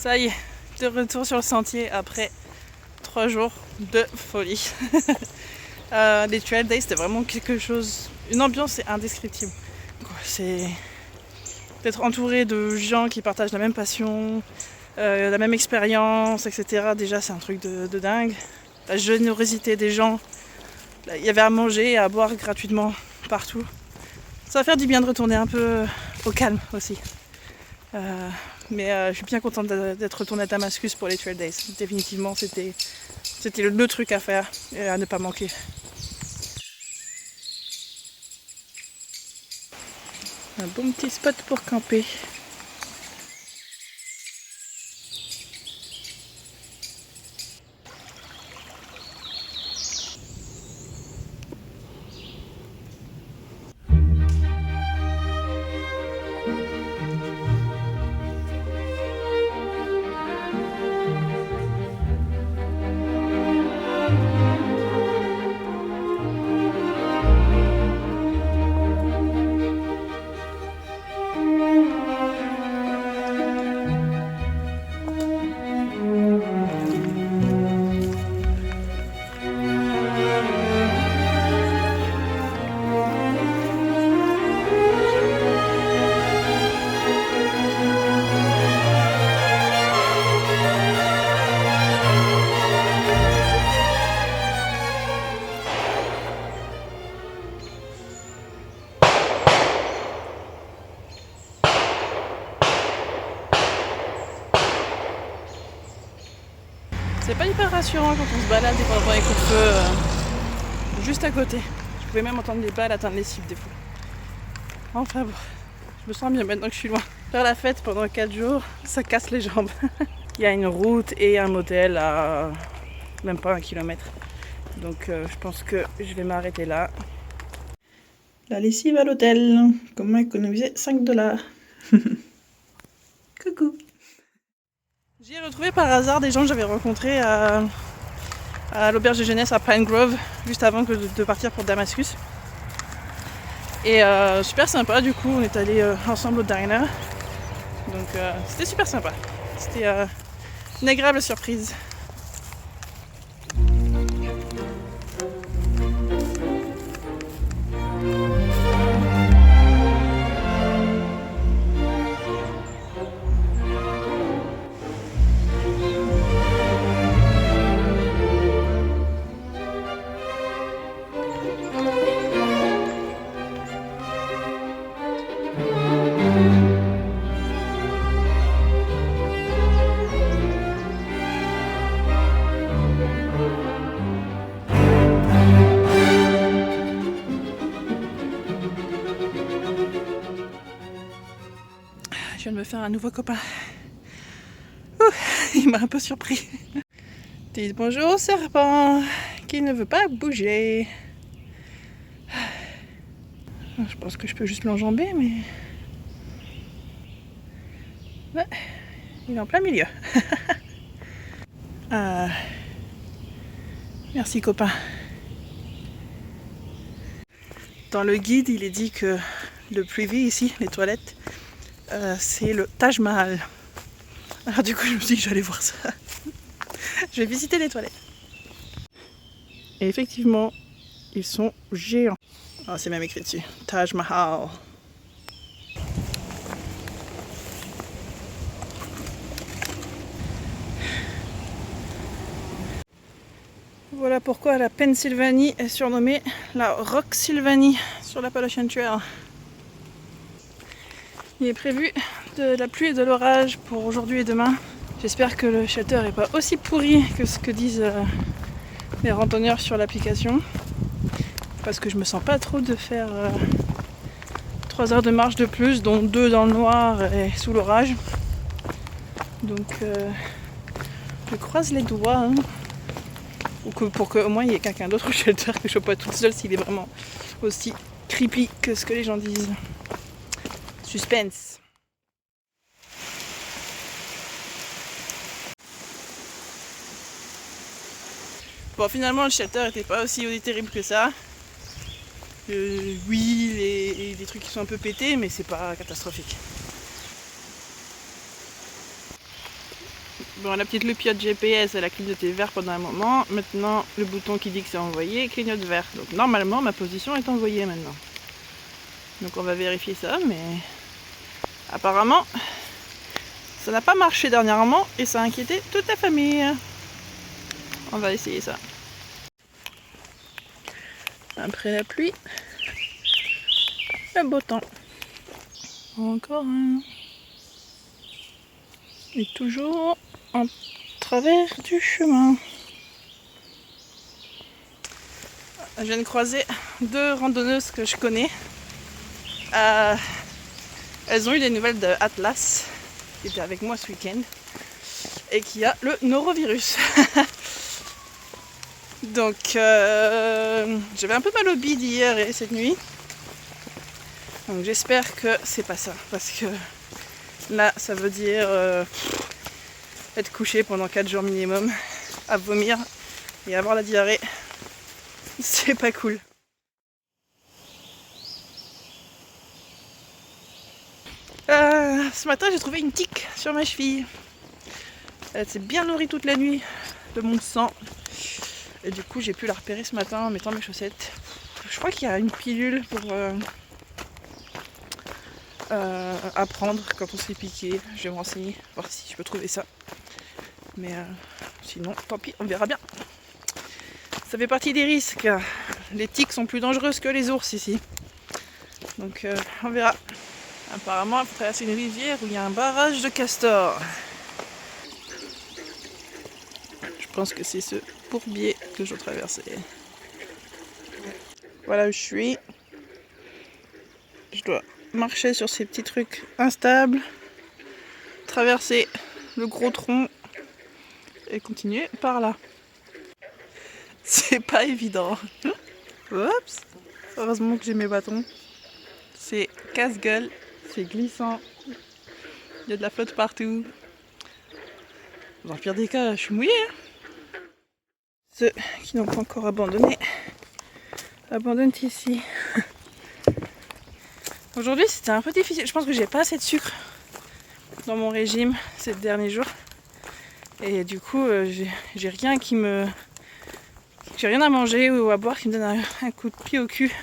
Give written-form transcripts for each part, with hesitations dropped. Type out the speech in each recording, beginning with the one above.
Ça y est, de retour sur le sentier après 3 jours de folie. Les Trail Days, c'était vraiment quelque chose, une ambiance indescriptible. C'est d'être entouré de gens qui partagent la même passion, la même expérience, etc. Déjà, c'est un truc de dingue. La générosité des gens. Il y avait à manger et à boire gratuitement partout. Ça va faire du bien de retourner un peu au calme aussi. Mais je suis bien contente d'être retournée à Damascus pour les Trail Days. Définitivement, c'était le truc à faire et à ne pas manquer. Un bon petit spot pour camper. C'est pas hyper rassurant quand on se balade et qu'on entend les coups de feu juste à côté. Je pouvais même entendre les balles atteindre les cibles des fois. Enfin bon, je me sens bien maintenant que je suis loin. Faire la fête pendant 4 jours, ça casse les jambes. Il y a une route et un motel à même pas 1 kilomètre. Donc je pense que je vais m'arrêter là. La lessive à l'hôtel. Comment économiser 5$. Coucou. J'ai retrouvé par hasard des gens que j'avais rencontrés à l'auberge de jeunesse à Pine Grove, juste avant de partir pour Damascus. Et super sympa, du coup on est allés ensemble au diner. Donc c'était super sympa. C'était une agréable surprise. Je viens de me faire un nouveau copain. Ouh, il m'a un peu surpris. Dites bonjour au serpent qui ne veut pas bouger. Je pense que je peux juste l'enjamber, mais... Ouais, il est en plein milieu. Merci copain. Dans le guide, il est dit que le privy ici, les toilettes, c'est le Taj Mahal. Alors du coup, je me suis dit que j'allais voir ça. Je vais visiter les toilettes. Et effectivement, ils sont géants. Ah, c'est même écrit dessus. Taj Mahal. Voilà pourquoi la Pennsylvanie est surnommée la Rock-Sylvanie sur l'Appalachian Trail. Il est prévu de la pluie et de l'orage pour aujourd'hui et demain. J'espère que le shelter n'est pas aussi pourri que ce que disent les randonneurs sur l'application. Parce que je me sens pas trop de faire 3 heures de marche de plus, dont 2 dans le noir et sous l'orage. Donc je croise les doigts. Hein. Pour qu'au moins il y ait quelqu'un d'autre au shelter, que je ne sois pas toute seule s'il est vraiment aussi creepy que ce que les gens disent. Suspense. Bon, finalement le shelter n'était pas aussi terrible que ça. Oui, les trucs qui sont un peu pétés, mais c'est pas catastrophique. Bon, la petite loupiote GPS, elle a clignoté vert pendant un moment. Maintenant, le bouton qui dit que c'est envoyé clignote vert. Donc normalement, ma position est envoyée maintenant. Donc on va vérifier ça, mais apparemment, ça n'a pas marché dernièrement et ça a inquiété toute la famille. On va essayer ça. Après la pluie, le beau temps. Encore un. Et toujours en travers du chemin. Je viens de croiser 2 randonneuses que je connais. Elles ont eu des nouvelles de Atlas, qui était avec moi ce week-end, et qui a le norovirus. Donc j'avais un peu mal au bide hier et cette nuit. Donc j'espère que c'est pas ça, parce que là ça veut dire être couché pendant 4 jours minimum, à vomir et avoir la diarrhée. C'est pas cool. Ce matin j'ai trouvé une tique sur ma cheville. Elle s'est bien nourrie toute la nuit de mon sang. Et du coup j'ai pu la repérer ce matin en mettant mes chaussettes. Je crois qu'il y a une pilule pour à prendre quand on se fait piquer. Je vais me renseigner, voir si je peux trouver ça. Mais sinon, tant pis, on verra bien. Ça fait partie des risques. Les tiques sont plus dangereuses que les ours ici. Donc on verra. Apparemment, il faut traverser une rivière où il y a un barrage de castors. Je pense que c'est ce bourbier que je traversais. Voilà où je suis. Je dois marcher sur ces petits trucs instables, traverser le gros tronc et continuer par là. C'est pas évident. Oups. Heureusement que j'ai mes bâtons. C'est casse-gueule, c'est glissant. Il y a de la flotte partout. Dans le pire des cas, je suis mouillée. Ceux qui n'ont pas encore abandonné abandonnent ici. Aujourd'hui c'était un peu difficile. Je pense que j'ai pas assez de sucre dans mon régime ces derniers jours. Et du coup j'ai rien qui me. J'ai rien à manger ou à boire qui me donne un coup de pied au cul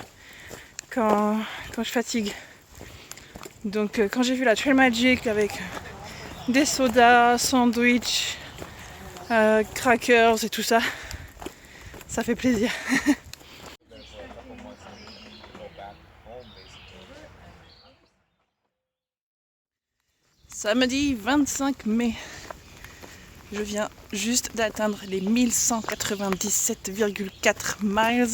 quand je fatigue. Donc quand j'ai vu la Trail Magic avec des sodas, sandwich, crackers et tout ça, ça fait plaisir. Samedi 25 mai, je viens juste d'atteindre les 1197,4 miles,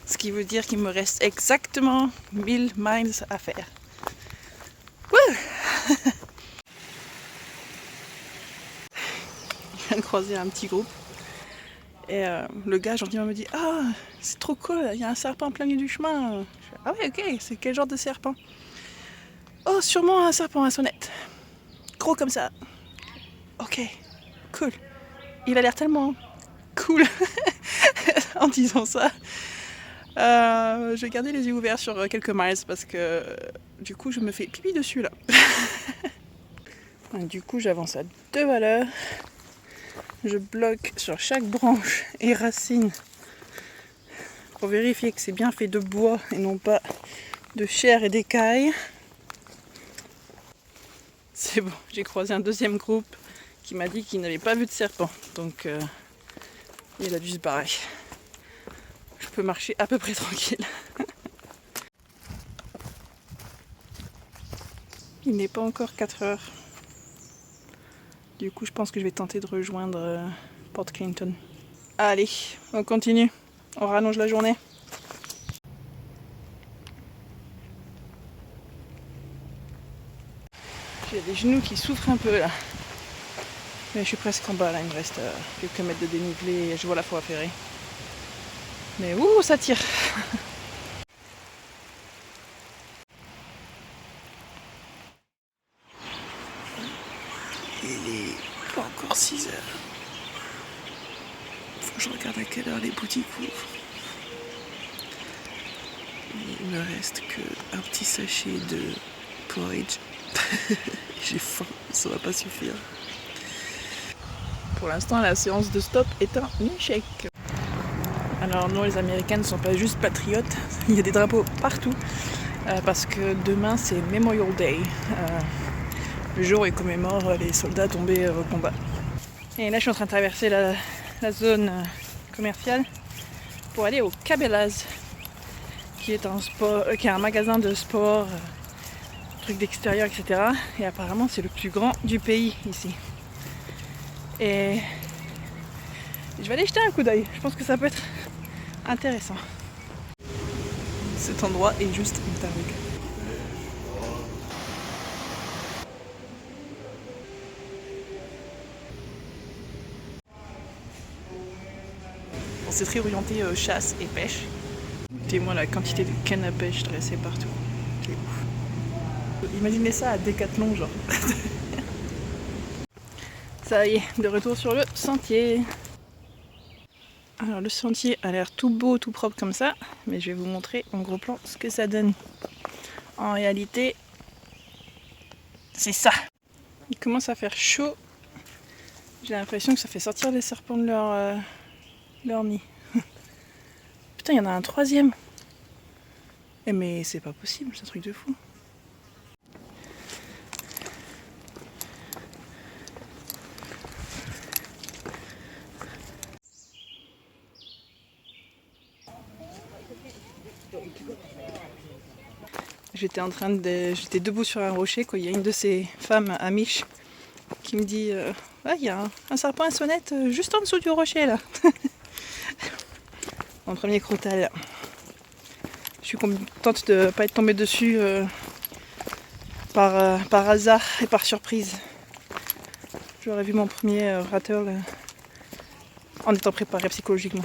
ce qui veut dire qu'il me reste exactement 1000 miles à faire. Wouh. Je viens de croiser un petit groupe et le gars gentiment me dit « Ah, c'est trop cool, il y a un serpent en plein milieu du chemin. » Je fais « Ah ouais, ok, c'est quel genre de serpent ?»« Oh, sûrement un serpent à sonnette. Gros comme ça. » Ok, cool. Il a l'air tellement cool en disant ça. Je vais garder les yeux ouverts sur quelques miles parce que du coup je me fais pipi dessus là. Du coup j'avance à 2 à l'heure. Je bloque sur chaque branche et racine pour vérifier que c'est bien fait de bois et non pas de chair et d'écailles. C'est bon, j'ai croisé un deuxième groupe qui m'a dit qu'il n'avait pas vu de serpent, donc il a dû se barrer. Je peux marcher à peu près tranquille. Il n'est pas encore 4 heures. Du coup, je pense que je vais tenter de rejoindre Port Clinton. Allez, on continue. On rallonge la journée. J'ai les genoux qui souffrent un peu là. Mais je suis presque en bas là, il me reste quelques mètres de dénivelé et je vois la voie ferrée. Mais ouh, ça tire. Il est pas encore 6 heures. Faut que je regarde à quelle heure les boutiques ouvrent. Il me reste que un petit sachet de porridge. J'ai faim, ça va pas suffire. Pour l'instant, la séance de stop est un échec. Alors non, les Américains ne sont pas juste patriotes, il y a des drapeaux partout, parce que demain c'est Memorial Day, le jour où ils commémorent les soldats tombés au combat. Et là je suis en train de traverser la zone commerciale pour aller au Cabela's, qui est un magasin de sport, trucs d'extérieur, etc. Et apparemment c'est le plus grand du pays ici. Et je vais aller jeter un coup d'œil, je pense que ça peut être intéressant. Cet endroit est juste dingue. Bon, c'est très orienté chasse et pêche. Écoutez-moi la quantité de cannes à pêche dressées partout. C'est ouf. Imaginez ça à Décathlon, genre. Ça y est, de retour sur le sentier. Alors le sentier a l'air tout beau, tout propre comme ça, mais je vais vous montrer en gros plan ce que ça donne. En réalité, c'est ça. Il commence à faire chaud. J'ai l'impression que ça fait sortir les serpents de leur nid. Putain, il y en a un troisième. Eh mais c'est pas possible, c'est un truc de fou. J'étais debout sur un rocher quand il y a une de ces femmes amish qui me dit ouais, il y a un serpent à sonnette juste en dessous du rocher là. Mon premier crotal. Je suis contente de ne pas être tombée dessus par hasard et par surprise. J'aurais vu mon premier ratel en étant préparée psychologiquement.